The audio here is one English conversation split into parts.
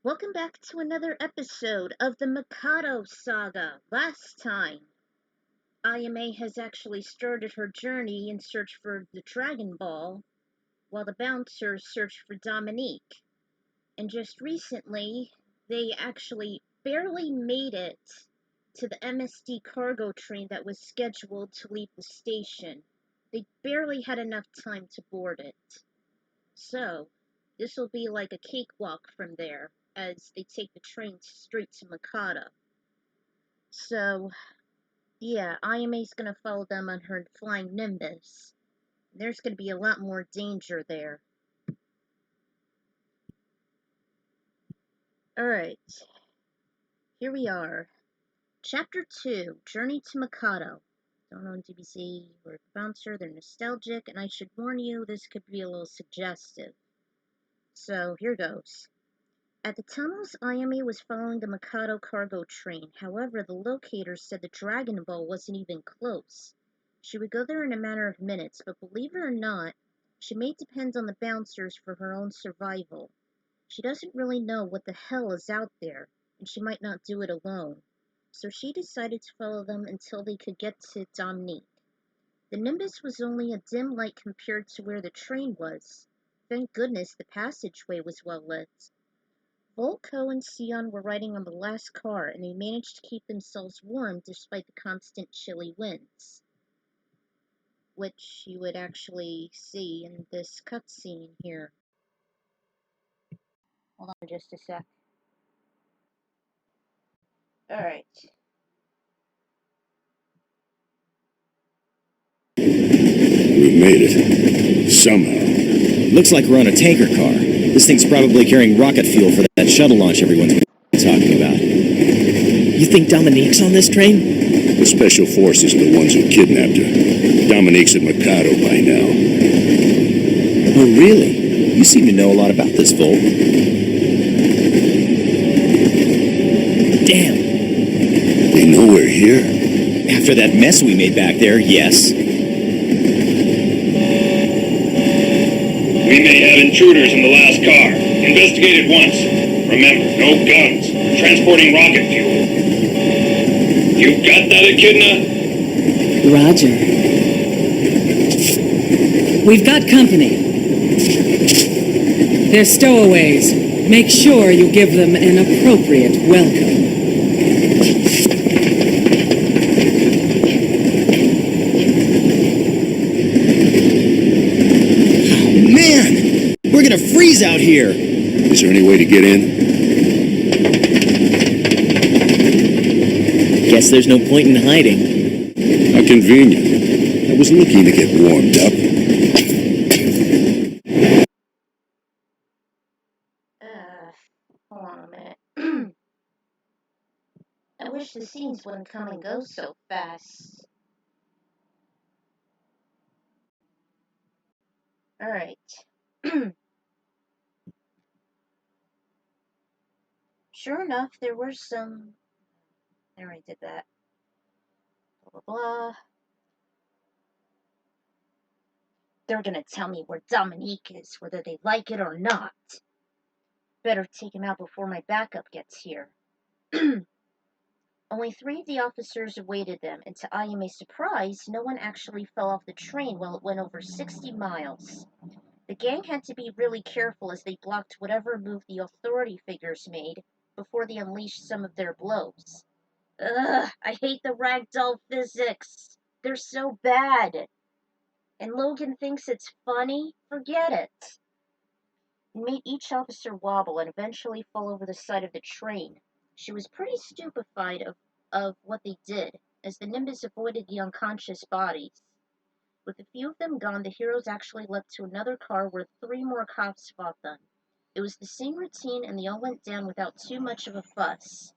Welcome back to another episode of the Mikado Saga. Last time, Ayame has actually started her journey in search for the Dragon Ball, while the bouncers search for Dominique. And just recently, they actually barely made it to the MSD cargo train that was scheduled to leave the station. They barely had enough time to board it. So, this will be like a cakewalk from there, as they take the train straight to Mikado. So, yeah, Ayame's gonna follow them on her flying Nimbus. There's gonna be a lot more danger there. Alright, here we are. Chapter 2, Journey to Mikado. Don't know DBC or bouncer, they're nostalgic, and I should warn you, this could be a little suggestive. So, here goes. At the tunnels, Ayame was following the Mikado cargo train. However, the locator said the Dragon Ball wasn't even close. She would go there in a matter of minutes, but believe it or not, she may depend on the bouncers for her own survival. She doesn't really know what the hell is out there, and she might not do it alone. So she decided to follow them until they could get to Dominique. The Nimbus was only a dim light compared to where the train was. Thank goodness the passageway was well lit. Volko and Sion were riding on the last car, and they managed to keep themselves warm despite the constant chilly winds, which you would actually see in this cutscene here. Hold on just a sec. Alright. We've made it. Somehow. Looks like we're on a tanker car. This thing's probably carrying rocket fuel for that shuttle launch everyone's been talking about. You think Dominique's on this train? The Special Forces are the ones who kidnapped her. Dominique's at Mikado by now. Oh, really? You seem to know a lot about this, Volt. Damn. They know we're here? After that mess we made back there, yes. We may have intruders in the last car. Investigate at once. Remember, no guns. Transporting rocket fuel. You got that, Echidna? Roger. We've got company. They're stowaways. Make sure you give them an appropriate welcome. We're gonna freeze out here! Is there any way to get in? Guess there's no point in hiding. How convenient. I was looking to get warmed up. Hold on a minute. I wish the scenes wouldn't come and go so fast. Alright. Sure enough, there were some... I already did that. Blah, blah, blah. They're gonna tell me where Dominique is, whether they like it or not. Better take him out before my backup gets here. Only 3 of the officers awaited them, and to Ayame's surprise, no one actually fell off the train while it went over 60 miles. The gang had to be really careful as they blocked whatever move the authority figures made before they unleashed some of their blows. Ugh, I hate the ragdoll physics. They're so bad. And Logan thinks it's funny? Forget it. It made each officer wobble and eventually fall over the side of the train. She was pretty stupefied of what they did, as the Nimbus avoided the unconscious bodies. With a few of them gone, the heroes actually leapt to another car where 3 more cops fought them. It was the same routine and they all went down without too much of a fuss.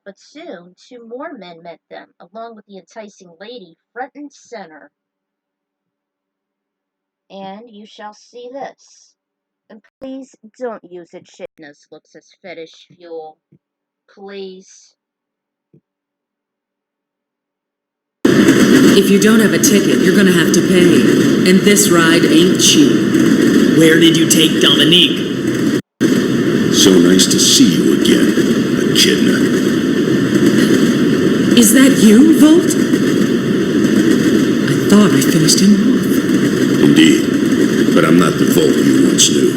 But soon, 2 more men met them, along with the enticing lady, front and center. And you shall see this. And please don't use echidnas looks as fetish fuel. Please. If you don't have a ticket, you're gonna have to pay. And this ride ain't cheap. Where did you take Dominique? So nice to see you again, Echidna. Is that you, Volt? I thought I finished him off. Indeed, but I'm not the Volt you once knew.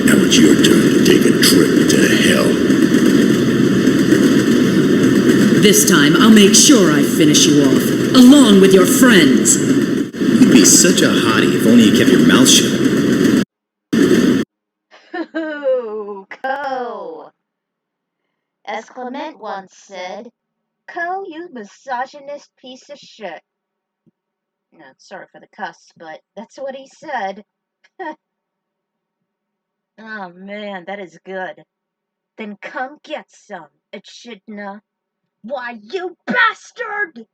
Now it's your turn to take a trip to hell. This time, I'll make sure I finish you off, along with your friends. You'd be such a hottie if only you kept your mouth shut. Hoo, Co. As Clement once said, Co, you misogynist piece of shit. No, sorry for the cuss, but that's what he said. Oh man, that is good. Then come get some, Echidna. Why, you bastard!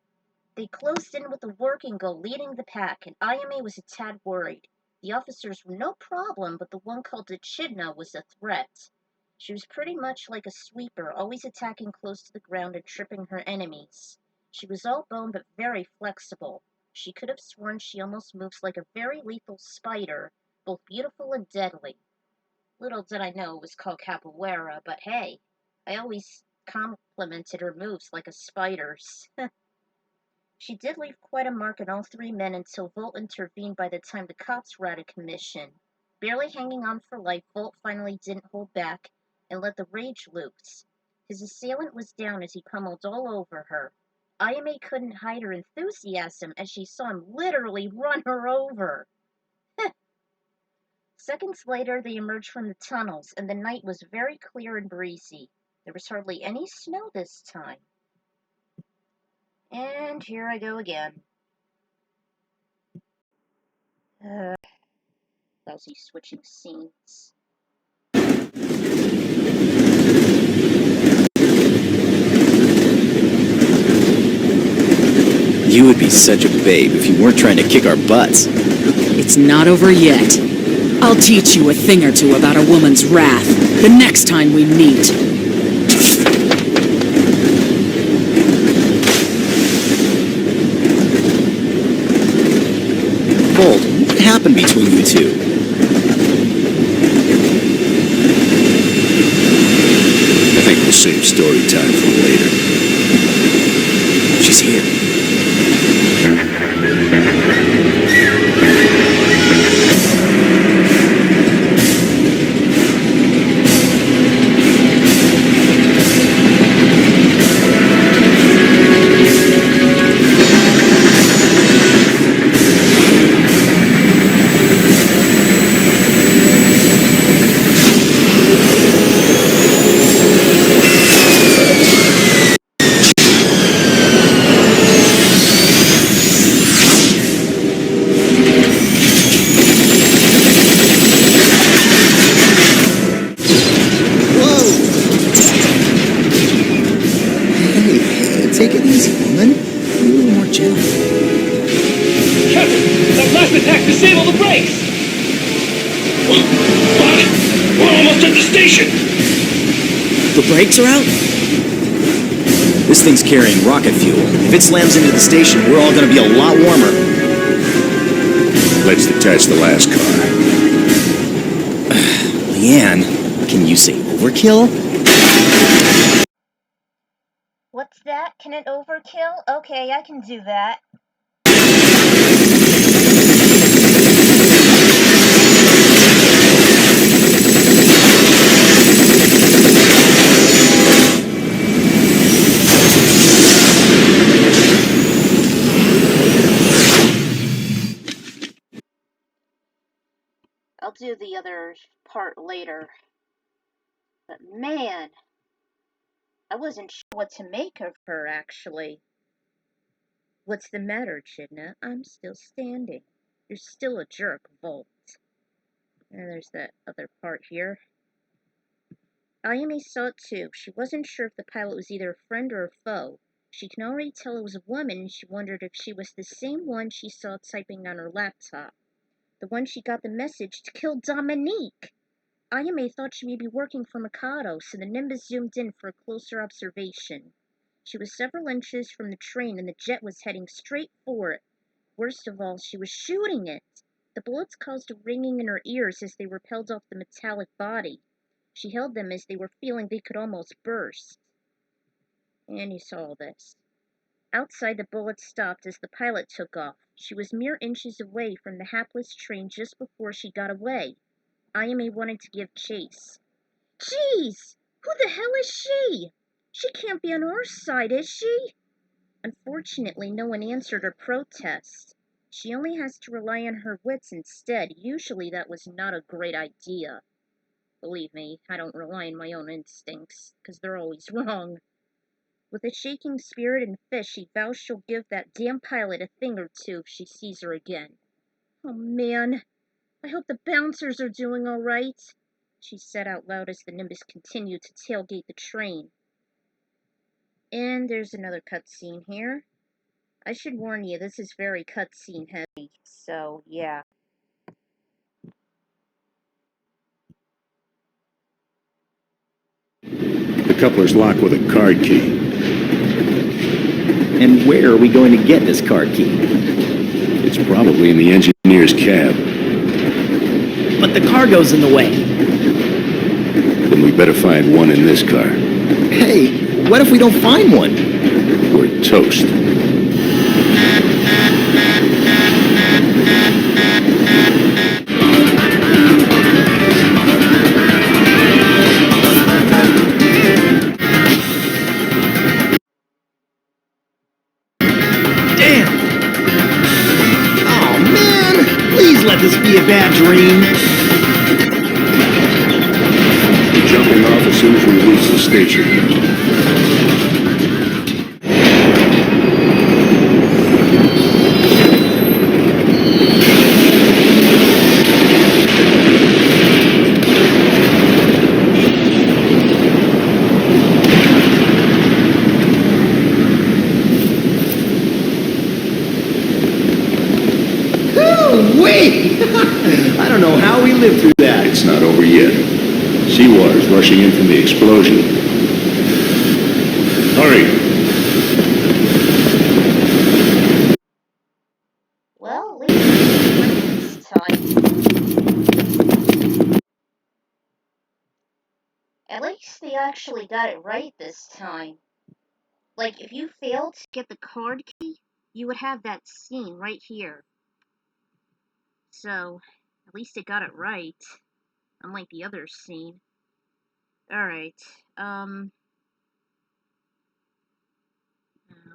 They closed in with the working girl leading the pack, and Ayame was a tad worried. The officers were no problem, but the one called Echidna was a threat. She was pretty much like a sweeper, always attacking close to the ground and tripping her enemies. She was all bone but very flexible. She could have sworn she almost moves like a very lethal spider, both beautiful and deadly. Little did I know it was called capoeira, but hey, I always complimented her moves like a spider's. She did leave quite a mark on all 3 men until Volt intervened by the time the cops were out of commission. Barely hanging on for life, Volt finally didn't hold back and let the rage loose. His assailant was down as he pummeled all over her. Ayame couldn't hide her enthusiasm as she saw him literally run her over. Seconds later, they emerged from the tunnels, and the night was very clear and breezy. There was hardly any snow this time. And here I go again. Lousy switching scenes. You would be such a babe if you weren't trying to kick our butts. It's not over yet. I'll teach you a thing or two about a woman's wrath the next time we meet. Bold, what happened between you two? I think we'll save story time for later. She's here. Take it easy, woman. Be a little more gentle. Captain, that blast attack disabled the brakes! What? We're almost at the station! The brakes are out? This thing's carrying rocket fuel. If it slams into the station, we're all gonna be a lot warmer. Let's detach the last car. Leanne, can you say overkill? What's that? Can it overkill? Okay, I can do that. do the other part later. But man, I wasn't sure what to make of her, actually. What's the matter, Chidna? I'm still standing. You're still a jerk, Volt. And there's that other part here. Ayame saw it too. She wasn't sure if the pilot was either a friend or a foe. She can already tell it was a woman, and she wondered if she was the same one she saw typing on her laptop. The one she got the message to kill Dominique! Ayame thought she may be working for Mikado, so the Nimbus zoomed in for a closer observation. She was several inches from the train, and the jet was heading straight for it. Worst of all, she was shooting it. The bullets caused a ringing in her ears as they repelled off the metallic body. She held them as they were feeling they could almost burst. And you saw all this. Outside, the bullets stopped as the pilot took off. She was mere inches away from the hapless train just before she got away. Ayame wanted to give chase. Jeez! Who the hell is she? She can't be on our side, is she? Unfortunately, no one answered her protest. She only has to rely on her wits instead. Usually that was not a great idea. Believe me, I don't rely on my own instincts, 'cause they're always wrong. With a shaking spirit and fist, she vows she'll give that damn pilot a thing or two if she sees her again. Oh man, I hope the bouncers are doing all right, she said out loud as the Nimbus continued to tailgate the train. And there's another cutscene here. I should warn you, this is very cutscene heavy, so yeah. The coupler's locked with a card key. And where are we going to get this card key? It's probably in the engineer's cab. But the cargo's in the way. Then we better find one in this car. Hey, what if we don't find one? We're toast. Damn! Oh man! Please let this be a bad dream. We're jumping off as soon as we reach the station. Wait! I don't know how we lived through that. It's not over yet. Seawater's rushing in from the explosion. Hurry! Well, at least this time. At least they actually got it right this time. Like, if you failed to get the card key, you would have that scene right here. So, at least they got it right. Unlike the other scene. Alright,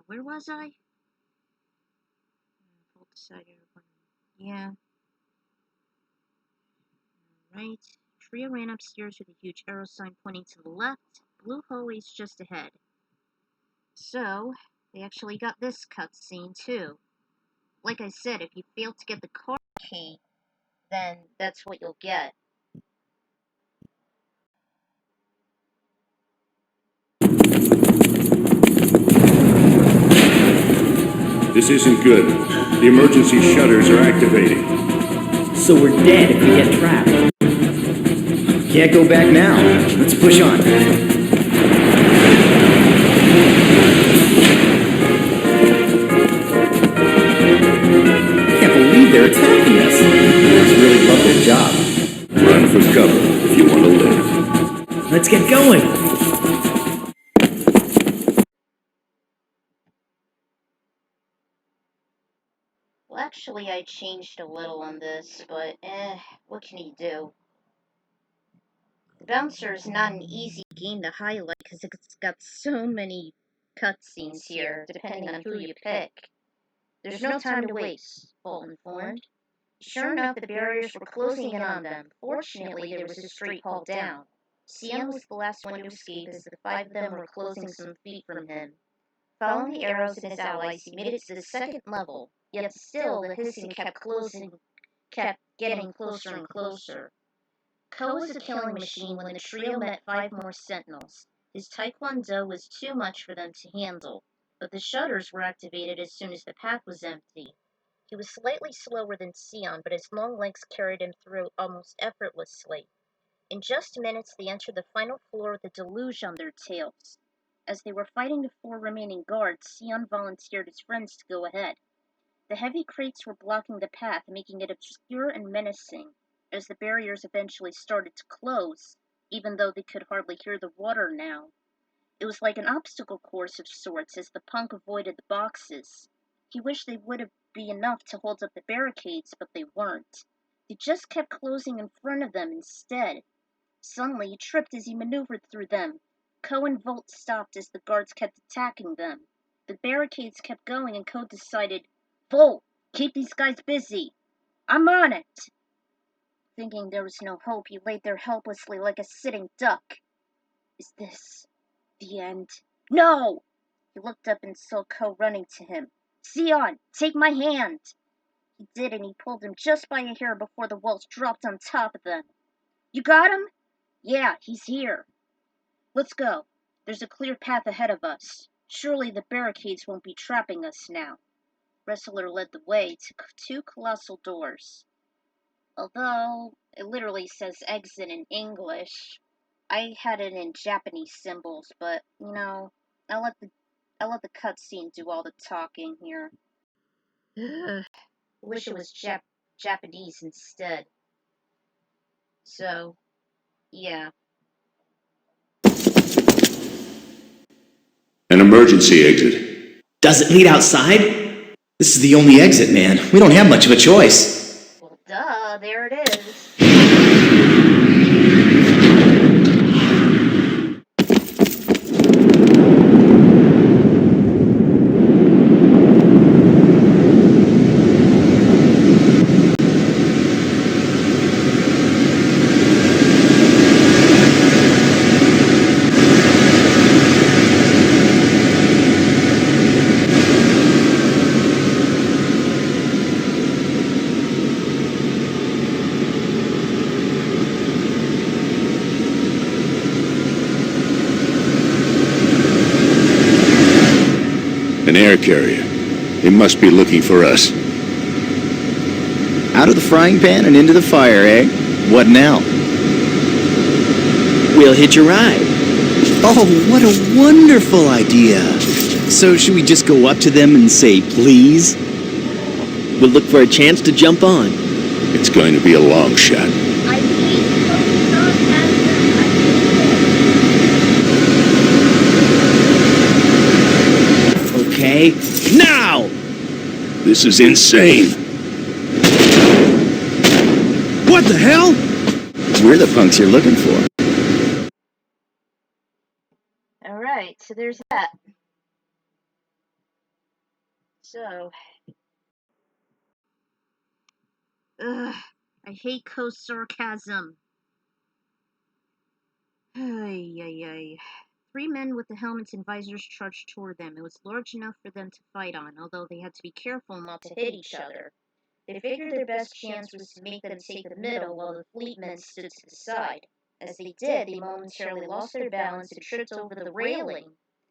where was I? Yeah. Alright. Trio ran upstairs with a huge arrow sign pointing to the left. Blue hallway's just ahead. So, they actually got this cutscene too. Like I said, if you fail to get the card key, then that's what you'll get. This isn't good. The emergency shutters are activating. So we're dead if we get trapped. Can't go back now. Let's push on. Can't believe they're attacking us. They must really love their job. Run for cover if you want to live. Let's get going. Well, actually, I changed a little on this, but what can you do? The Bouncer is not an easy game to highlight because it's got so many cutscenes here, depending on who you pick. There's no time to waste, Fulton informed. Sure enough, the barriers were closing in on them. Fortunately, there was a straight fall down. Sion was the last one to escape as the five of them were closing some feet from him. Following the arrows and his allies, he made it to the second level, yet still the hissing kept getting closer and closer. Ko was a killing machine when the trio met five more sentinels. His taekwondo was too much for them to handle, but the shutters were activated as soon as the path was empty. He was slightly slower than Sion, but his long legs carried him through almost effortlessly. In just minutes, they entered the final floor with the deluge on their tails. As they were fighting the four remaining guards, Sion volunteered his friends to go ahead. The heavy crates were blocking the path, making it obscure and menacing, as the barriers eventually started to close, even though they could hardly hear the water now. It was like an obstacle course of sorts as the punk avoided the boxes. He wished they would have been enough to hold up the barricades, but they weren't. They just kept closing in front of them instead. Suddenly he tripped as he maneuvered through them. Ko and Volt stopped as the guards kept attacking them. The barricades kept going and Ko decided, Volt, keep these guys busy. I'm on it. Thinking there was no hope, he laid there helplessly like a sitting duck. Is this the end? No! He looked up and saw Ko running to him. Sion, take my hand! He did, and he pulled him just by a hair before the walls dropped on top of them. You got him? Yeah, he's here. Let's go. There's a clear path ahead of us. Surely the barricades won't be trapping us now. Wrestler led the way to two colossal doors. Although it literally says exit in English, I had it in Japanese symbols, but I'll let the cutscene do all the talking here. Ugh. Wish it was Japanese instead. So, yeah. An emergency exit. Does it lead outside? This is the only exit, man. We don't have much of a choice. Well, duh, there it is. An air carrier. They must be looking for us. Out of the frying pan and into the fire, eh? What now? We'll hitch a ride. Oh, what a wonderful idea. So should we just go up to them and say, please? We'll look for a chance to jump on. It's going to be a long shot. I hate Okay, now! This is insane. What the hell? We're the punks you're looking for. Alright, so there's that. So. Ugh, I hate Ko's sarcasm. Ay, ay, ay. Three men with the helmets and visors charged toward them. It was large enough for them to fight on, although they had to be careful not to hit each other. They figured their best chance was to make them take the middle while the fleet men stood to the side. As they did, they momentarily lost their balance and tripped over the railing,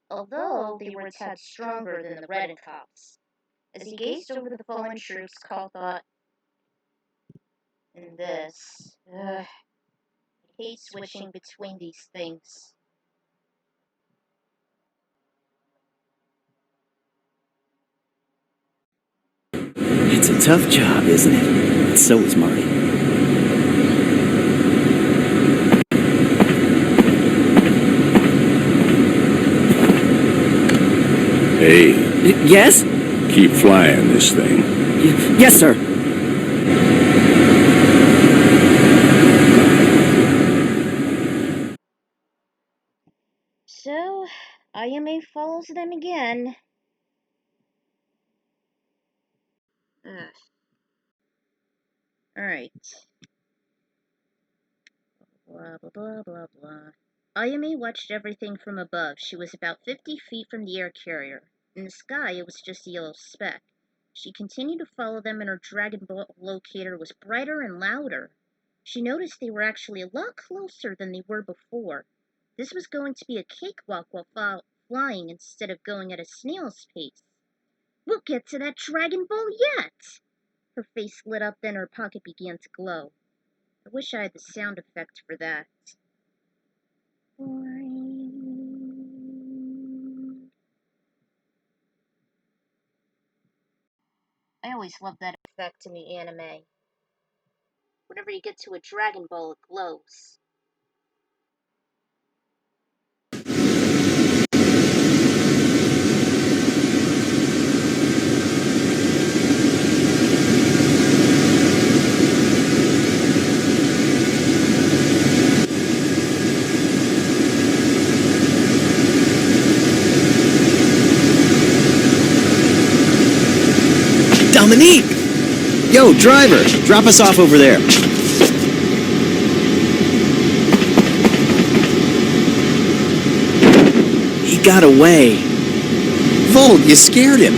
although they were a tad stronger than the Red Cops. As he gazed over the fallen troops, Call thought, and this. I hate switching between these things. It's a tough job, isn't it? So is Marty. Hey, Yes? keep flying this thing. Yes, sir. So, Ayame follows them again. Ugh. Alright. Blah, blah, blah, blah, blah. Ayame watched everything from above. She was about 50 feet from the air carrier. In the sky, it was just a yellow speck. She continued to follow them, and her Dragon Ball locator was brighter and louder. She noticed they were actually a lot closer than they were before. This was going to be a cakewalk while flying instead of going at a snail's pace. We'll get to that Dragon Ball yet! Her face lit up, then her pocket began to glow. I wish I had the sound effect for that. I always love that effect in the anime. Whenever you get to a Dragon Ball, it glows. Dominique! Yo, driver, drop us off over there. He got away. Volt, you scared him.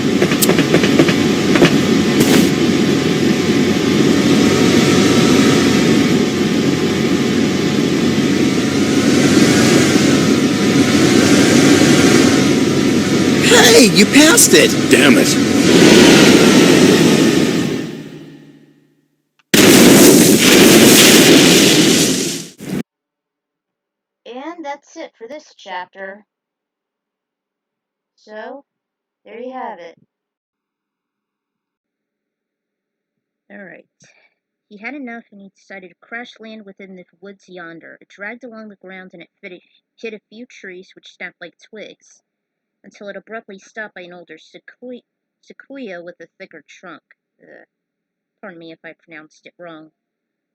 Hey, you passed it! Damn it. And that's it for this chapter. So, there you have it. Alright. He had enough, and he decided to crash land within the woods yonder. It dragged along the ground, and it hit a few trees which snapped like twigs, until it abruptly stopped by an older sequoia with a thicker trunk. Pardon me if I pronounced it wrong.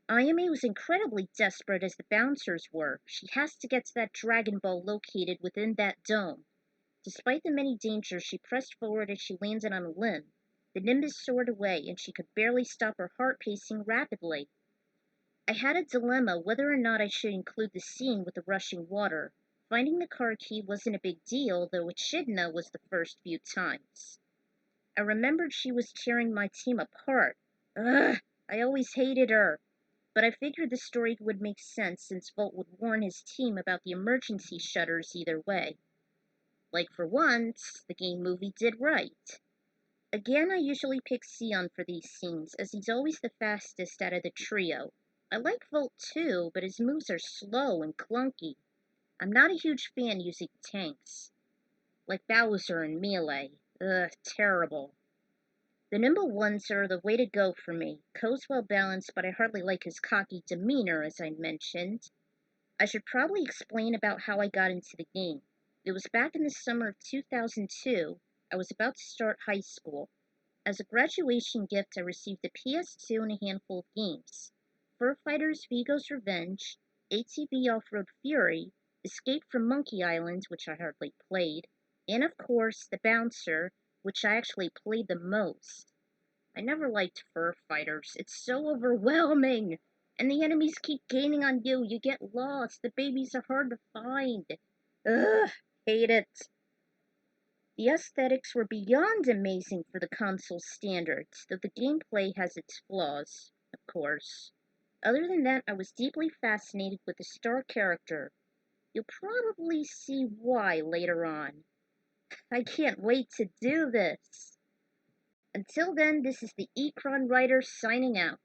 Ayame was incredibly desperate as the bouncers were. She has to get to that Dragon Ball located within that dome. Despite the many dangers, she pressed forward as she landed on a limb. The nimbus soared away, and she could barely stop her heart pacing rapidly. I had a dilemma whether or not I should include the scene with the rushing water. Finding the car key wasn't a big deal, though Echidna was the first few times. I remembered she was tearing my team apart. Ugh, I always hated her. But I figured the story would make sense since Volt would warn his team about the emergency shutters either way. Like for once, the game movie did right. Again, I usually pick Sion for these scenes, as he's always the fastest out of the trio. I like Volt too, but his moves are slow and clunky. I'm not a huge fan using tanks. Like Bowser and Melee. Ugh, terrible. The nimble ones are the way to go for me. Ko's well balanced, but I hardly like his cocky demeanor, as I mentioned. I should probably explain about how I got into the game. It was back in the summer of 2002. I was about to start high school. As a graduation gift, I received a PS2 and a handful of games. Fur Fighters Vigo's Revenge, ATV Off-Road Fury, Escape from Monkey Island, which I hardly played, and of course, The Bouncer, which I actually played the most. I never liked Fur Fighters. It's so overwhelming! And the enemies keep gaining on you. You get lost. The babies are hard to find. Ugh, hate it. The aesthetics were beyond amazing for the console standards, though the gameplay has its flaws, of course. Other than that, I was deeply fascinated with the star character. You'll probably see why later on. I can't wait to do this. Until then, this is the Ecron Writer signing out.